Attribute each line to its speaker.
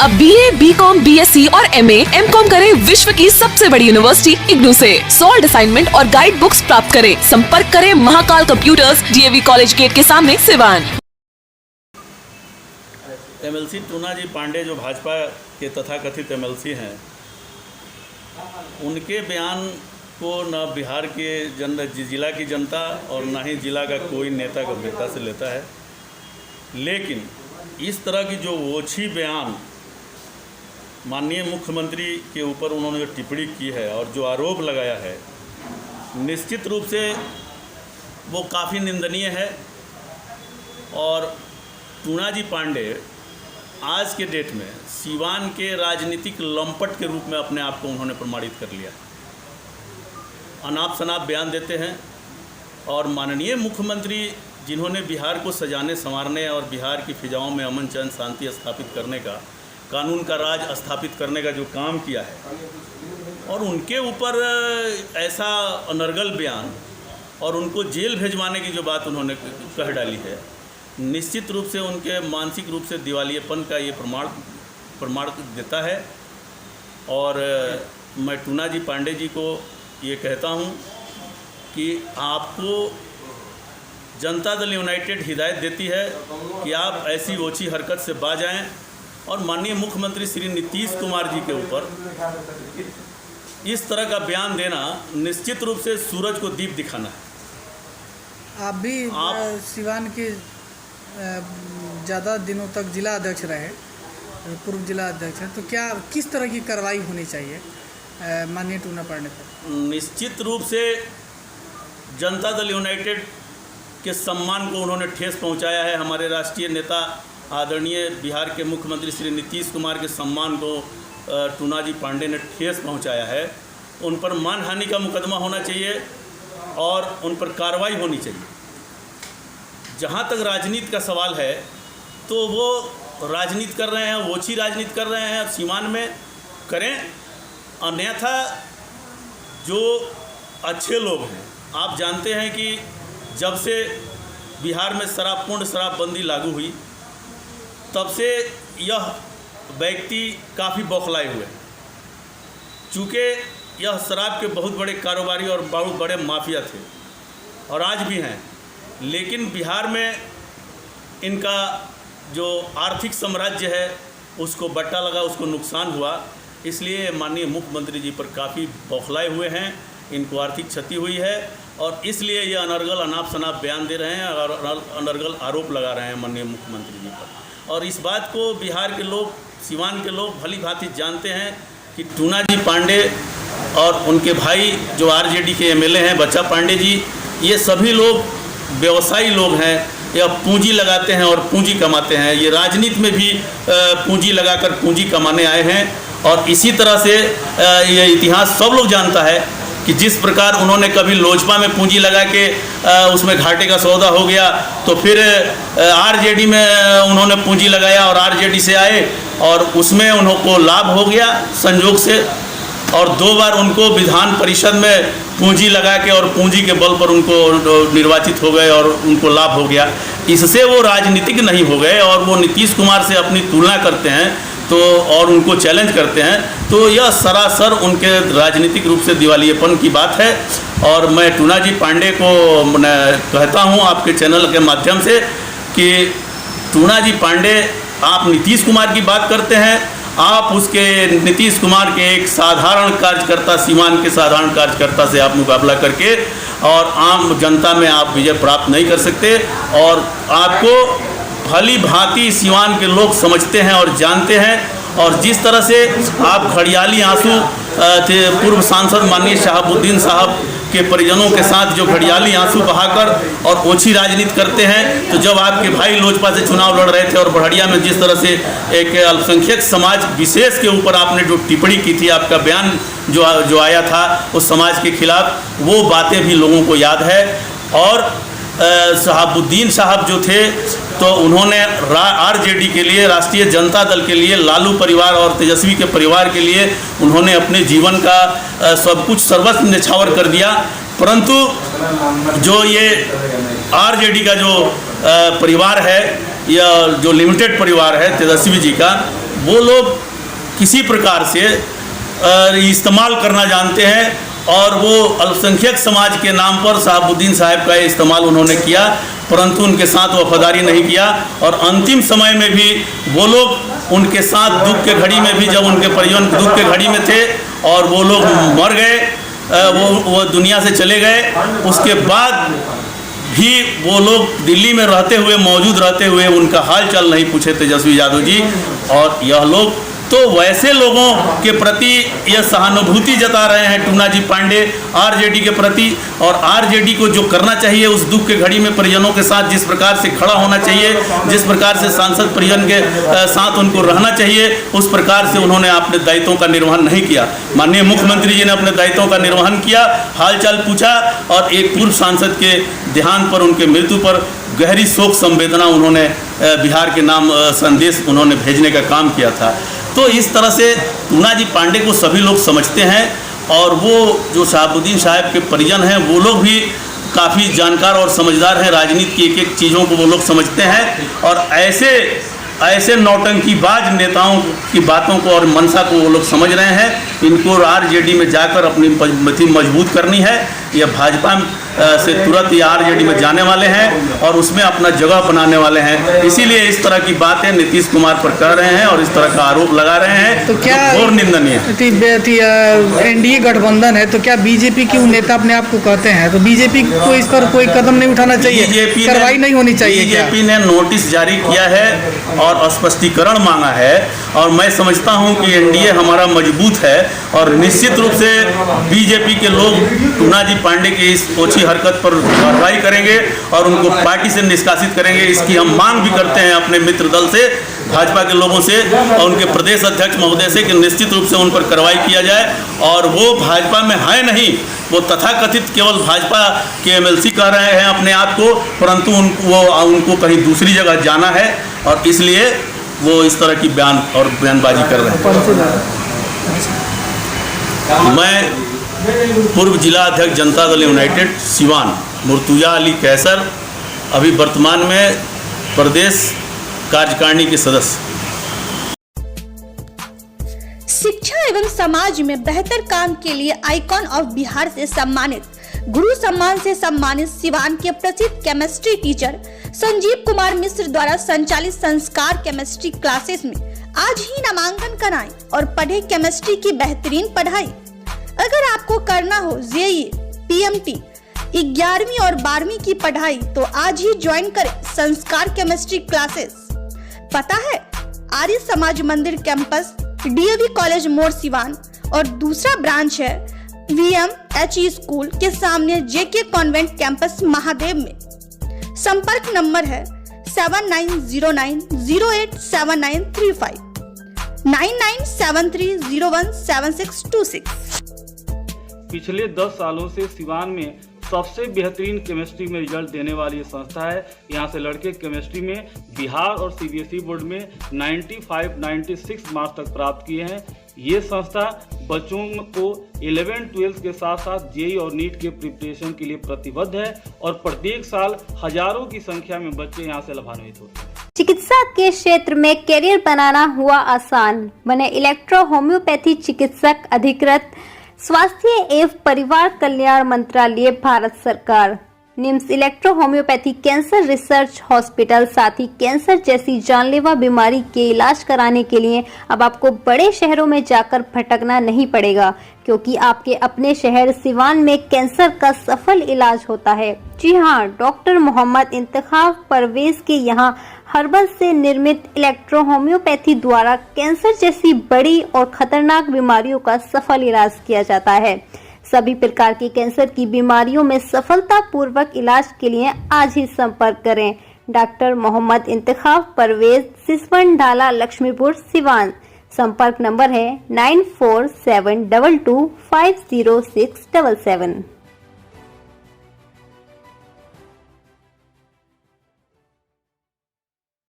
Speaker 1: अब BA, BCom, BSc और MA, MCom करें विश्व की सबसे बड़ी यूनिवर्सिटी इग्नू से। सॉल्ड असाइनमेंट और गाइड बुक्स प्राप्त करें। संपर्क करें Mahakal computers, DAV college gate के सामने, सिवान।
Speaker 2: MLC टूना जी पांडे जो भाजपा के तथाकथित MLC हैं, उनके बयान को न बिहार के जिला की जनता और न ही जिला का कोई नेता गंभीरता से लेता है। लेकिन इस तरह की जो ओछी बयान माननीय मुख्यमंत्री के ऊपर उन्होंने जो टिप्पणी की है और जो आरोप लगाया है, निश्चित रूप से वो काफ़ी निंदनीय है। और टूना जी पांडे आज के डेट में सिवान के राजनीतिक लंपट के रूप में अपने आप को उन्होंने प्रमाणित कर लिया। अनाप शनाप बयान देते हैं और माननीय मुख्यमंत्री जिन्होंने बिहार को सजाने संवारने और बिहार की फिजाओं में अमन चैन शांति स्थापित करने का, कानून का राज स्थापित करने का जो काम किया है, और उनके ऊपर ऐसा अनर्गल बयान और उनको जेल भेजवाने की जो बात उन्होंने कह डाली है, निश्चित रूप से उनके मानसिक रूप से दिवालियेपन का ये प्रमाण देता है। और मैं टूना जी पांडे जी को ये कहता हूँ कि आपको जनता दल यूनाइटेड हिदायत देती है कि आप ऐसी ओछी हरकत से बाज आएँ और माननीय मुख्यमंत्री श्री नीतीश कुमार जी के ऊपर इस तरह का बयान देना निश्चित रूप से सूरज को दीप दिखाना है।
Speaker 3: आप भी सिवान के ज़्यादा दिनों तक जिला अध्यक्ष रहे, पूर्व जिला अध्यक्ष हैं, तो क्या किस तरह की कार्रवाई होनी चाहिए माननीय टूना पांडे पर?
Speaker 2: निश्चित रूप से जनता दल यूनाइटेड के सम्मान को उन्होंने ठेस पहुंचाया है। हमारे राष्ट्रीय नेता आदरणीय बिहार के मुख्यमंत्री श्री नीतीश कुमार के सम्मान को टूना जी पांडे ने ठेस पहुंचाया है। उन पर मानहानि का मुकदमा होना चाहिए और उन पर कार्रवाई होनी चाहिए। जहाँ तक राजनीति का सवाल है, तो वो राजनीति कर रहे हैं, ओछी राजनीति कर रहे हैं, सीमान में करें। अन्यथा जो अच्छे लोग हैं, आप जानते हैं कि जब से बिहार में पूर्ण शराबबंदी लागू हुई, तब से यह व्यक्ति काफ़ी बौखलाए हुए हैं। चूँकि यह शराब के बहुत बड़े कारोबारी और बहुत बड़े माफिया थे और आज भी हैं, लेकिन बिहार में इनका जो आर्थिक साम्राज्य है उसको बट्टा लगा, उसको नुकसान हुआ। इसलिए माननीय मुख्यमंत्री जी पर काफ़ी बौखलाए हुए हैं, इनको आर्थिक क्षति हुई है और इसलिए ये अनर्गल अनाप शनाप बयान दे रहे हैं और अनर्गल आरोप लगा रहे हैं माननीय मुख्यमंत्री जी पर। और इस बात को बिहार के लोग, सिवान के लोग भली भांति जानते हैं कि टूना जी पांडे और उनके भाई जो RJD के MLA हैं बच्चा पांडे जी, ये सभी लोग व्यवसायी लोग हैं। यह पूंजी लगाते हैं और पूंजी कमाते हैं। ये राजनीति में भी पूंजी लगाकर पूंजी कमाने आए हैं। और इसी तरह से ये इतिहास सब लोग जानता है कि जिस प्रकार उन्होंने कभी लोजपा में पूंजी लगा के उसमें घाटे का सौदा हो गया, तो फिर RJD में उन्होंने पूंजी लगाया और RJD से आए और उसमें उनको लाभ हो गया संजोग से, और 2 बार उनको विधान परिषद में पूंजी लगा के और पूंजी के बल पर उनको निर्वाचित हो गए और उनको लाभ हो गया। इससे वो राजनीतिक नहीं हो गए और वो नीतीश कुमार से अपनी तुलना करते हैं तो और उनको चैलेंज करते हैं, तो यह सरासर उनके राजनीतिक रूप से दिवालियेपन की बात है। और मैं टूना जी पांडे को कहता हूं आपके चैनल के माध्यम से कि टूना जी पांडे, आप नीतीश कुमार की बात करते हैं, आप उसके नीतीश कुमार के एक साधारण कार्यकर्ता, सीमान के साधारण कार्यकर्ता से आप मुकाबला करके और आम जनता में आप विजय प्राप्त नहीं कर सकते। और आपको भली भांति सीवान के लोग समझते हैं और जानते हैं। और जिस तरह से आप घड़ियाली आंसू थे, पूर्व सांसद माननीय शहाबुद्दीन साहब के परिजनों के साथ जो घड़ियाली आंसू बहाकर और ओछी राजनीति करते हैं, तो जब आपके भाई लोजपा से चुनाव लड़ रहे थे और बढ़िया में जिस तरह से एक अल्पसंख्यक समाज विशेष के ऊपर आपने जो टिप्पणी की थी, आपका बयान जो आया था उस समाज के खिलाफ, वो बातें भी लोगों को याद है। और शहाबुद्दीन साहब जो थे, तो उन्होंने RJD के लिए, राष्ट्रीय जनता दल के लिए, लालू परिवार और तेजस्वी के परिवार के लिए उन्होंने अपने जीवन का सब कुछ सर्वस्व न्यौछावर कर दिया। परंतु जो ये RJD का जो परिवार है, या जो लिमिटेड परिवार है तेजस्वी जी का, वो लोग किसी प्रकार से इस्तेमाल करना जानते हैं और वो अल्पसंख्यक समाज के नाम पर शहाबुद्दीन साहब का इस्तेमाल उन्होंने किया, परंतु उनके साथ वफादारी नहीं किया। और अंतिम समय में भी वो लोग उनके साथ दुख के घड़ी में भी, जब उनके परिजन दुख के घड़ी में थे और वो लोग मर गए, वो दुनिया से चले गए, उसके बाद भी वो लोग दिल्ली में रहते हुए, मौजूद रहते हुए उनका हाल चाल नहीं पूछे तेजस्वी यादव जी। और यह लोग तो वैसे लोगों के प्रति यह सहानुभूति जता रहे हैं टूना जी पांडे आरजेडी के प्रति, और आरजेडी को जो करना चाहिए उस दुख के घड़ी में परिजनों के साथ जिस प्रकार से खड़ा होना चाहिए, जिस प्रकार से सांसद परिजन के साथ उनको रहना चाहिए, उस प्रकार से उन्होंने अपने दायित्वों का निर्वहन नहीं किया। माननीय मुख्यमंत्री जी ने अपने दायित्वों का निर्वहन किया, हालचाल पूछा और एक पूर्व सांसद के देहांत पर, उनके मृत्यु पर गहरी शोक संवेदना उन्होंने बिहार के नाम संदेश उन्होंने भेजने का काम किया था। तो इस तरह से टूना जी पांडे को सभी लोग समझते हैं और वो जो शहाबुद्दीन साहब के परिजन हैं वो लोग भी काफ़ी जानकार और समझदार हैं, राजनीति की एक एक चीज़ों को वो लोग समझते हैं और ऐसे नौटंकीबाज नेताओं की बातों को और मंशा को वो लोग समझ रहे हैं। इनको आरजेडी में जाकर अपनी मजबूत करनी है। ये भाजपा से तुरंत ये आरजेडी में जाने वाले हैं और उसमें अपना जगह बनाने वाले हैं। इसीलिए इस तरह की बातें नीतीश कुमार पर कर रहे हैं और इस तरह का आरोप लगा रहे हैं,
Speaker 3: तो क्या
Speaker 2: और निंदनीय है।
Speaker 3: एनडीए गठबंधन है, तो क्या बीजेपी के नेता अपने आप को कहते हैं, तो बीजेपी को इस पर कोई कदम नहीं उठाना चाहिए, कार्रवाई नहीं होनी चाहिए?
Speaker 2: बीजेपी ने नोटिस जारी किया है और स्पष्टीकरण मांगा है और मैं समझता हूं कि एनडीए हमारा मजबूत है और निश्चित रूप से बीजेपी के लोग टूना जी पांडे की इस ओछी हरकत पर कार्रवाई करेंगे और उनको पार्टी से निष्कासित करेंगे। इसकी हम मांग भी करते हैं अपने मित्र दल से, भाजपा के लोगों से और उनके प्रदेश अध्यक्ष महोदय से कि निश्चित रूप से उन पर कार्रवाई किया जाए। और वो भाजपा में है नहीं, वो तथाकथित केवल भाजपा के एमएलसी कह रहे हैं अपने आप को, परंतु उनको कहीं दूसरी जगह जाना है और इसलिए वो इस तरह की बयानबाजी कर रहे हैं। मैं पूर्व जिला अध्यक्ष जनता दल यूनाइटेड सिवान मुर्तुजा अली कैसर, अभी वर्तमान में प्रदेश कार्यकारिणी के सदस्य।
Speaker 4: शिक्षा एवं समाज में बेहतर काम के लिए आइकॉन ऑफ बिहार से सम्मानित, गुरु सम्मान से सम्मानित सिवान के प्रसिद्ध केमिस्ट्री टीचर संजीव कुमार मिश्र द्वारा संचालित संस्कार केमिस्ट्री क्लासेस में आज ही नामांकन कराएं और पढ़े केमिस्ट्री की बेहतरीन पढ़ाई। अगर आपको करना हो जेईई, पीएमटी, 11वीं और 12वीं की पढ़ाई तो आज ही ज्वाइन करें संस्कार केमिस्ट्री क्लासेस। पता है आर्य समाज मंदिर कैंपस, डीएवी कॉलेज मोड़ सिवान और दूसरा ब्रांच है VMHE स्कूल के सामने जेके कॉन्वेंट कैंपस महादेव में। संपर्क नंबर है 7909087935 9973017626।
Speaker 5: पिछले 10 सालों से सिवान में सबसे बेहतरीन केमिस्ट्री में रिजल्ट देने वाली संस्था है। यहाँ से लड़के केमिस्ट्री में बिहार और सीबीएसई बोर्ड में 95-96 मार्क्स तक प्राप्त किए हैं। ये संस्था बच्चों को 11-12 के साथ साथ जेईई और नीट के प्रिपरेशन के लिए प्रतिबद्ध है और प्रत्येक साल हजारों की संख्या में बच्चे यहाँ से लाभान्वित होते हैं।
Speaker 6: चिकित्सा के क्षेत्र में करियर बनाना हुआ आसान, बने इलेक्ट्रो होम्योपैथी चिकित्सक अधिकृत, स्वास्थ्य एवं परिवार कल्याण मंत्रालय, भारत सरकार। NIMS electro homeopathy cancer research hospital, साथ ही कैंसर जैसी जानलेवा बीमारी के इलाज कराने के लिए अब आपको बड़े शहरों में जाकर भटकना नहीं पड़ेगा, क्योंकि आपके अपने शहर सिवान में कैंसर का सफल इलाज होता है। जी हाँ, डॉक्टर मोहम्मद इंतखाब परवेज के यहाँ हर्बल से निर्मित इलेक्ट्रो होम्योपैथी द्वारा कैंसर जैसी बड़ी और खतरनाक बीमारियों का सफल इलाज किया जाता है। सभी प्रकार की कैंसर की बीमारियों में सफलता पूर्वक इलाज के लिए आज ही संपर्क करें। डॉक्टर मोहम्मद इंतखाब परवेज, सिसवन ढाला, लक्ष्मीपुर, सिवान। संपर्क नंबर है 9472250677।